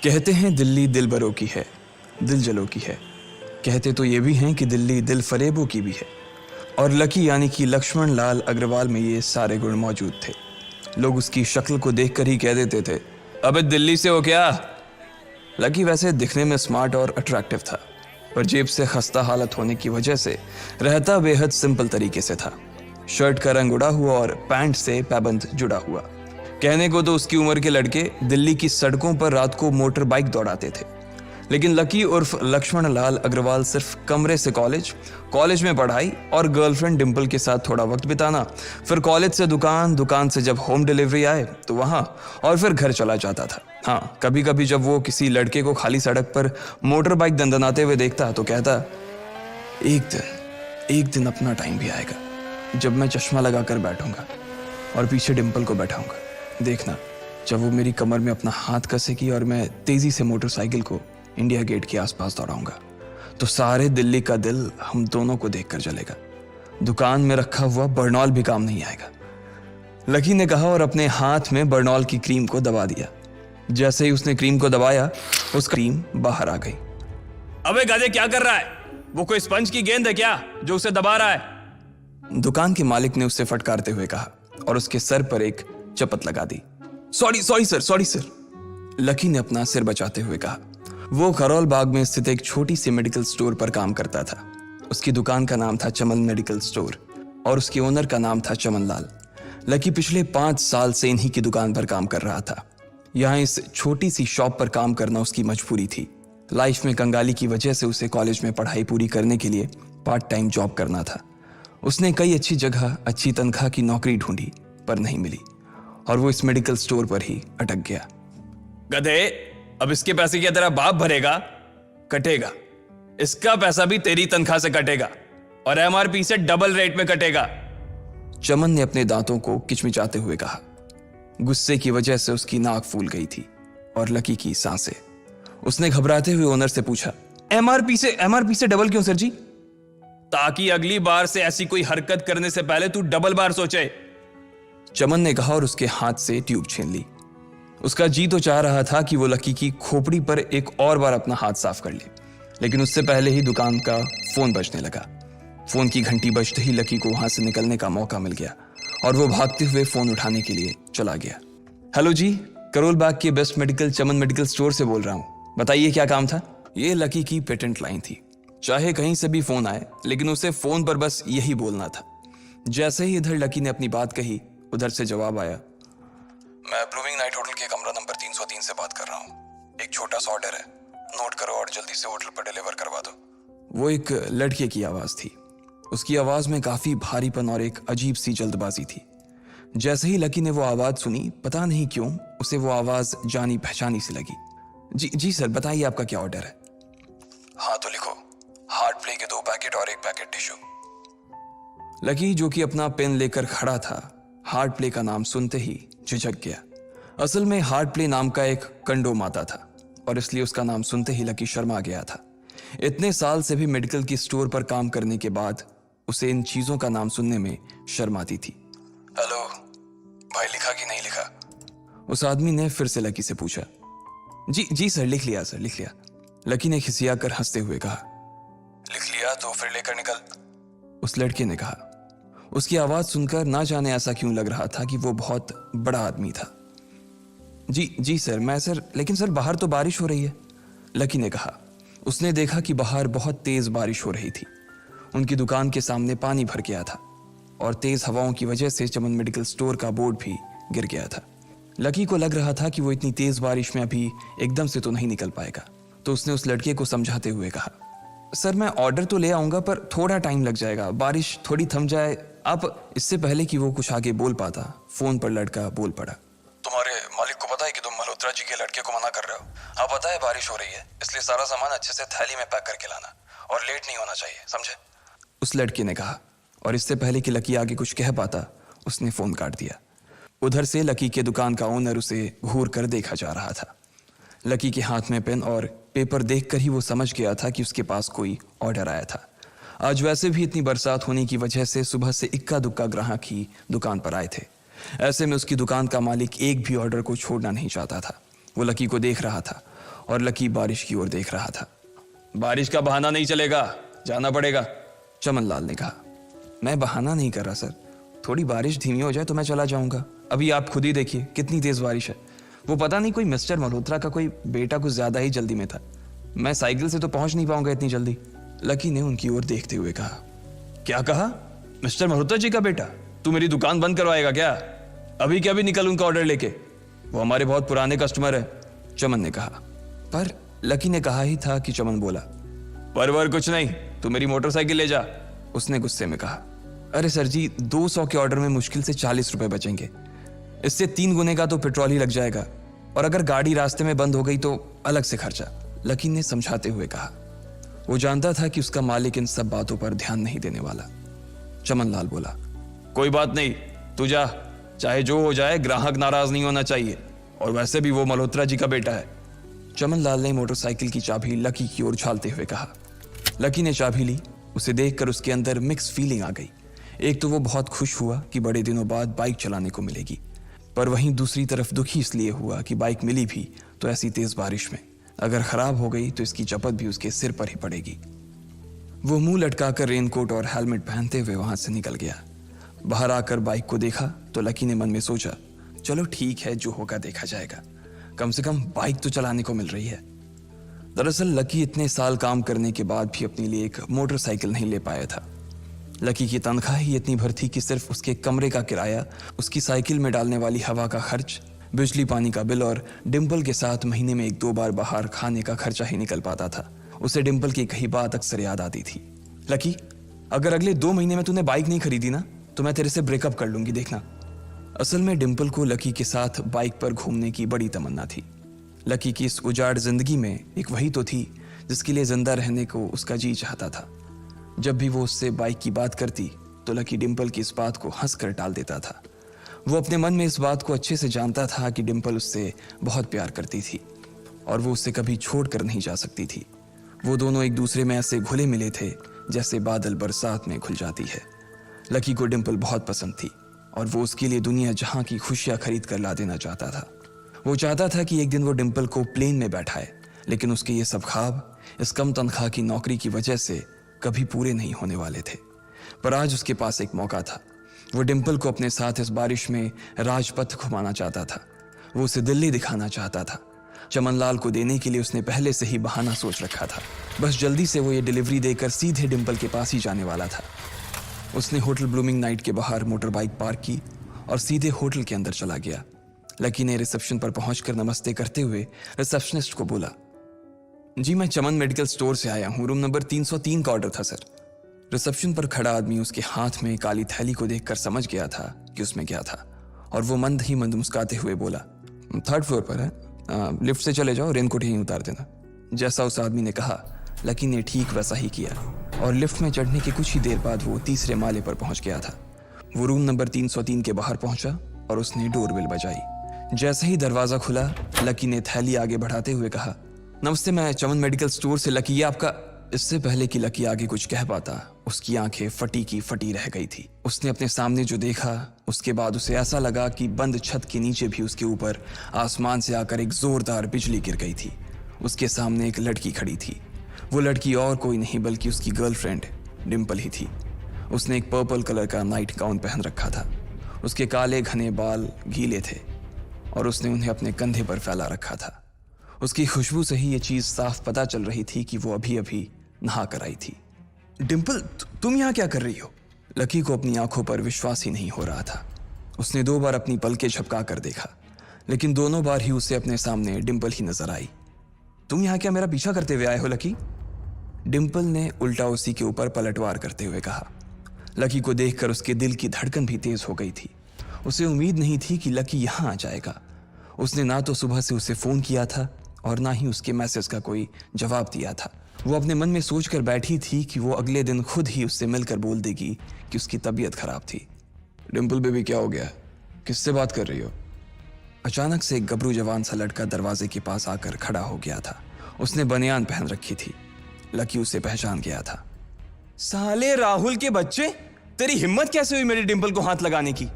कहते हैं दिल्ली दिल बरों की है, दिल जलों की है। कहते तो ये भी हैं कि दिल्ली दिल फरेबों की भी है। और लकी यानी कि लक्ष्मण लाल अग्रवाल में ये सारे गुण मौजूद थे। लोग उसकी शक्ल को देखकर ही कह देते थे, अबे दिल्ली से हो क्या। लकी वैसे दिखने में स्मार्ट और अट्रैक्टिव था, पर जेब से खस्ता हालत होने की वजह से रहता बेहद सिंपल तरीके से था। शर्ट का रंग उड़ा हुआ और पैंट से पैबंद जुड़ा हुआ। कहने को तो उसकी उम्र के लड़के दिल्ली की सड़कों पर रात को मोटर बाइक दौड़ाते थे, लेकिन लकी उर्फ लक्ष्मण लाल अग्रवाल सिर्फ कमरे से कॉलेज में पढ़ाई और गर्लफ्रेंड डिंपल के साथ थोड़ा वक्त बिताना, फिर कॉलेज से दुकान, दुकान से जब होम डिलीवरी आए तो वहां, और फिर घर चला जाता था। हाँ, कभी कभी जब वो किसी लड़के को खाली सड़क पर मोटर बाइक दंदनाते हुए देखता तो कहता, एक दिन अपना टाइम भी आएगा जब मैं चश्मा लगाकर बैठूंगा और पीछे डिंपल को बैठाऊंगा। देखना, जब वो मेरी कमर में अपना हाथ कसेगी और मैं तेजी से मोटरसाइकिल को इंडिया गेट के आसपास दौड़ाऊंगा, तो सारे दिल्ली का दिल हम दोनों को देखकर जलेगा। दुकान में रखा हुआ बर्नॉल भी काम नहीं आएगा। लकी ने कहा और अपने हाथ में बर्नॉल की क्रीम को दबा दिया। जैसे ही उसने क्रीम को दबाया, उस क्रीम बाहर आ गई। अबे गाधे, क्या कर रहा है? वो कोई स्पंज की गेंद है क्या जो उसे दबा रहा है? दुकान के मालिक ने उससे फटकारते हुए कहा और उसके सर पर एक चपत लगा दी। Sorry sir. लकी ने अपना सिर बचाते हुए कहा। वो खरोल बाग में स्थित एक छोटी सी मेडिकल स्टोर पर काम करता था। उसकी दुकान का नाम था चमन मेडिकल स्टोर और उसके ओनर का नाम था चमन लाल। लकी पिछले 5 साल से इन्हीं की दुकान पर काम कर रहा था। यहाँ इस छोटी सी शॉप पर काम करना उसकी मजबूरी थी। लाइफ में कंगाली की वजह से उसे कॉलेज में पढ़ाई पूरी करने के लिए पार्ट टाइम जॉब करना था। उसने कई अच्छी जगह अच्छी तनख्वाह की नौकरी ढूंढी, पर नहीं मिली और वो इस मेडिकल स्टोर पर ही अटक गया। गधे, अब इसके पैसे क्या तेरा बाप भरेगा? कटेगा। इसका पैसा भी तेरी तनख्वाह से कटेगा और एमआरपी से डबल रेट में कटेगा। चमन ने अपने दांतों को किचमिचाते हुए कहा। गुस्से की वजह से उसकी नाक फूल गई थी और लकी की सांसें। उसने घबराते हुए ओनर से पूछा, एमआरपी से डबल क्यों सर जी? ताकि अगली बार से ऐसी कोई हरकत करने से पहले तू डबल बार सोचे, चमन ने कहा और उसके हाथ से ट्यूब छीन ली। उसका जी तो चाह रहा था कि वो लकी की खोपड़ी पर एक और बार अपना हाथ साफ कर ले, लेकिन उससे पहले ही दुकान का फोन बजने लगा। फोन की घंटी बजते ही लकी को वहां से निकलने का मौका मिल गया और वो भागते हुए फोन उठाने के लिए चला गया। हेलो जी, करोल बाग के बेस्ट मेडिकल चमन मेडिकल स्टोर से बोल रहा हूँ, बताइए क्या काम था? ये लकी की पेटेंट लाइन थी। चाहे कहीं से भी फोन आए, लेकिन उसे फोन पर बस यही बोलना था। जैसे ही इधर लकी ने अपनी बात कही, उधर से जवाब आया, मैं ब्लूमिंग नाइट होटल के कमरा नंबर 303 से बात कर रहा हूँ। एक छोटा सा ऑर्डर है, नोट करो और जल्दी से होटल पर डिलीवर करवा दो। वो एक लड़के की आवाज थी। उसकी आवाज में काफी भारीपन और एक अजीब सी जल्दबाजी थी। जैसे ही लकी ने वो आवाज सुनी, पता नहीं क्यों उसे वो आवाज जानी पहचानी सी लगी। जी सर, बताइए आपका क्या ऑर्डर है? हाँ तो लिखो, हार्ट प्ले के 2 पैकेट और 1 पैकेट टिश्यू। लकी, जो कि अपना पेन लेकर खड़ा था, हार्ट प्ले का नाम सुनते ही झिझक गया। असल में हार्ट प्ले नाम का एक कंडोम आता था और इसलिए उसका नाम सुनते ही लकी शर्मा गया था। इतने साल से भी मेडिकल की स्टोर पर काम करने के बाद उसे इन चीजों का नाम सुनने में शर्म आती थी। हेलो भाई, लिखा कि नहीं लिखा? उस आदमी ने फिर से लकी से पूछा। जी सर, लिख लिया सर, लिख लिया। लकी ने खिसिया कर हंसते हुए कहा। लिख लिया तो फिर लेकर निकल, उस लड़के ने कहा। उसकी आवाज सुनकर ना जाने ऐसा क्यों लग रहा था कि वो बहुत बड़ा आदमी था। जी सर, मैं सर, लेकिन सर बाहर तो बारिश हो रही है, लकी ने कहा। उसने देखा कि बाहर बहुत तेज बारिश हो रही थी। उनकी दुकान के सामने पानी भर गया था और तेज हवाओं की वजह से चमन मेडिकल स्टोर का बोर्ड भी गिर गया था। लकी को लग रहा था कि वो इतनी तेज बारिश में अभी एकदम से तो नहीं निकल पाएगा, तो उसने उस लड़के को समझाते हुए कहा, सर मैं ऑर्डर तो ले आऊंगा पर थोड़ा टाइम लग जाएगा, बारिश थोड़ी थम जाए आप। इससे पहले कि वो कुछ आगे बोल पाता, फोन पर लड़का बोल पड़ा। तुम्हारे मालिक को पता है कि तुम मल्होत्रा जी के लड़के को मना कर रहे हो? हाँ पता है, बारिश हो रही है, इसलिए सारा सामान अच्छे से थैली में पैक करके लाना और लेट नहीं होना चाहिए, समझे? उस लड़के ने कहा और इससे पहले कि लकी आगे कुछ कह पाता, उसने फोन काट दिया। उधर से लकी के दुकान का ओनर उसे घूर कर देखा जा रहा था। लकी के हाथ में पेन और पेपर देखकर ही वो समझ गया था कि उसके पास कोई ऑर्डर आया था। आज वैसे भी इतनी बरसात होने की वजह से सुबह से इक्का दुक्का ग्राहक ही दुकान पर आए थे। ऐसे में उसकी दुकान का मालिक एक भी ऑर्डर को छोड़ना नहीं चाहता था। वो लकी को देख रहा था और लकी बारिश की ओर देख रहा था। बारिश का बहाना नहीं चलेगा, जाना पड़ेगा, चमनलाल ने कहा। मैं बहाना नहीं कर रहा सर, थोड़ी बारिश धीमी हो जाए तो मैं चला जाऊंगा। अभी आप खुद ही देखिए कितनी तेज बारिश है। वो पता नहीं कोई मिस्टर मल्होत्रा का कोई बेटा कुछ ज्यादा ही जल्दी में था, मैं साइकिल से तो पहुंच नहीं पाऊंगा इतनी जल्दी। लकी ने उनकी ओर देखते हुए कहा। क्या कहा? मिस्टर मल्होत्रा जी का बेटा? तू मेरी दुकान बंद करवाएगा क्या? अभी क्या भी निकल उनका ऑर्डर लेके, वो हमारे बहुत पुराने कस्टमर है, चमन ने कहा। पर लकी ने कहा ही था कि चमन बोला। पर कुछ नहीं, तू मेरी मोटरसाइकिल ले जा, उसने गुस्से में कहा। अरे सर जी, 200 के ऑर्डर में मुश्किल से 40 रुपए बचेंगे, इससे 3 गुने का तो पेट्रोल ही लग जाएगा, और अगर गाड़ी रास्ते में बंद हो गई तो अलग से खर्चा, लकी ने समझाते हुए कहा। वो जानता था कि उसका मालिक इन सब बातों पर ध्यान नहीं देने वाला। चमनलाल बोला। कोई बात नहीं, तू जा, चाहे जो हो जाए ग्राहक नाराज नहीं होना चाहिए, और वैसे भी वो मल्होत्रा जी का बेटा है। चमनलाल ने मोटरसाइकिल की चाबी लकी की ओर उछालते हुए कहा। लकी ने चाबी ली। उसे देखकर उसके अंदर मिक्स फीलिंग आ गई। एक तो वो बहुत खुश हुआ कि बड़े दिनों बाद बाइक चलाने को मिलेगी, पर वहीं दूसरी तरफ दुखी इसलिए हुआ कि बाइक मिली भी तो ऐसी तेज बारिश में, अगर खराब हो गई तो इसकी चपत भी उसके सिर पर ही पड़ेगी। वो मुंह लटकाकर रेनकोट और हेलमेट पहनते हुए वहां से निकल गया। बाहर आकर बाइक को देखा तो लकी ने मन में सोचा, चलो ठीक है, जो होगा देखा जाएगा, कम से कम बाइक तो चलाने को मिल रही है। दरअसल लकी इतने साल काम करने के बाद भी अपने लिए एक मोटरसाइकिल नहीं ले पाया था। लकी की तनख्वाह ही इतनी भर थी कि सिर्फ उसके कमरे का किराया, उसकी साइकिल में डालने वाली हवा का खर्च, बिजली पानी का बिल और डिम्पल के साथ महीने में 1-2 बार बाहर खाने का खर्चा ही निकल पाता था। उसे डिम्पल की कही बात अक्सर याद आती थी। लकी, अगर अगले 2 महीने में तूने बाइक नहीं खरीदी ना तो मैं तेरे से ब्रेकअप कर लूंगी, देखना। असल में डिम्पल को लकी के साथ बाइक पर घूमने की बड़ी तमन्ना थी। लकी की इस उजाड़ जिंदगी में एक वही तो थी जिसके लिए जिंदा रहने को उसका जी चाहता था। जब भी वो उससे बाइक की बात करती तो लकी डिम्पल की इस बात को हंस कर टाल देता था। वो अपने मन में इस बात को अच्छे से जानता था कि डिम्पल उससे बहुत प्यार करती थी और वो उससे कभी छोड़ कर नहीं जा सकती थी। वो दोनों एक दूसरे में ऐसे घुले मिले थे जैसे बादल बरसात में घुल जाती है। लकी को डिम्पल बहुत पसंद थी और वो उसके लिए दुनिया जहां की खुशियां खरीद कर ला देना चाहता था। वो चाहता था कि एक दिन वो डिम्पल को प्लेन में बैठाए, लेकिन उसके ये सब ख्वाब इस कम तनख्वाह की नौकरी की वजह से कभी पूरे नहीं होने वाले थे। पर आज उसके पास एक मौका था। वो डिम्पल को अपने साथ इस बारिश में राजपथ घुमाना चाहता था। वो उसे दिल्ली दिखाना चाहता था। चमनलाल को देने के लिए उसने पहले से ही बहाना सोच रखा था। बस जल्दी से वो ये डिलीवरी देकर सीधे डिम्पल के पास ही जाने वाला था। उसने होटल ब्लूमिंग नाइट के बाहर मोटर बाइक पार्क की और सीधे होटल के अंदर चला गया। लकी ने रिसेप्शन पर पहुंचकर नमस्ते करते हुए रिसेप्शनिस्ट को बोला, जी मैं चमन मेडिकल स्टोर से आया हूं, रूम नंबर 303 का ऑर्डर था सर। रिसेप्शन पर खड़ा आदमी उसके हाथ में काली थैली को देखकर समझ गया था कि उसमें क्या था और वो मंद ही मंद मुस्कुराते हुए बोला, 3rd फ्लोर पर है, लिफ्ट से चले जाओ, रेनकोट ही उतार देना। जैसा उस आदमी ने कहा लकी ने ठीक वैसा ही किया और लिफ्ट में चढ़ने के कुछ ही देर बाद वो 3रे माले पर पहुंच गया था। वो रूम नंबर 303 के बाहर पहुंचा और उसने डोरबेल बजाई। जैसे ही दरवाजा खुला लकी ने थैली आगे बढ़ाते हुए कहा, नमस्ते, मैं चमन मेडिकल स्टोर से लकी, ये आपका। इससे पहले कि लकी आगे कुछ कह पाता उसकी आंखें फटी की फटी रह गई थी। उसने अपने सामने जो देखा उसके बाद उसे ऐसा लगा कि बंद छत के नीचे भी उसके ऊपर आसमान से आकर एक जोरदार बिजली गिर गई थी। उसके सामने एक लड़की खड़ी थी। वो लड़की और कोई नहीं बल्कि उसकी गर्लफ्रेंड डिम्पल ही थी। उसने एक पर्पल कलर का नाइट गाउन पहन रखा था। उसके काले घने बाल गीले थे और उसने उन्हें अपने कंधे पर फैला रखा था। उसकी खुशबू से ही ये चीज साफ पता चल रही थी कि वो अभी अभी नहा कर आई थी। डिम्पल, तुम यहाँ क्या कर रही हो? लकी को अपनी आंखों पर विश्वास ही नहीं हो रहा था। उसने 2 बार अपनी पलकें झपका कर देखा, लेकिन दोनों बार ही उसे अपने सामने डिम्पल ही नजर आई। तुम यहाँ क्या मेरा पीछा करते हुए आए हो लकी? डिम्पल ने उल्टा उसी के ऊपर पलटवार करते हुए कहा। लकी को देखकर उसके दिल की धड़कन भी तेज हो गई थी। उसे उम्मीद नहीं थी कि लकी यहाँ आ जाएगा। उसने ना तो सुबह से उसे फोन किया था और ना ही उसके मैसेज का कोई जवाब दिया था। वो अपने मन में सोचकर बैठी थी कि वो अगले दिन खुद ही उससे मिलकर बोल देगी कि उसकी तबीयत खराब थी। डिम्पल बेबी, क्या हो गया? किससे बात कर रही हो? अचानक से एक गबरू जवान सा लड़का दरवाजे के पास आकर खड़ा हो गया था। उसने बनियान पहन रखी थी। लकी उसे पहचान गया था। साले राहुल के बच्चे, तेरी हिम्मत कैसे हुई मेरी डिम्पल को हाथ लगाने की?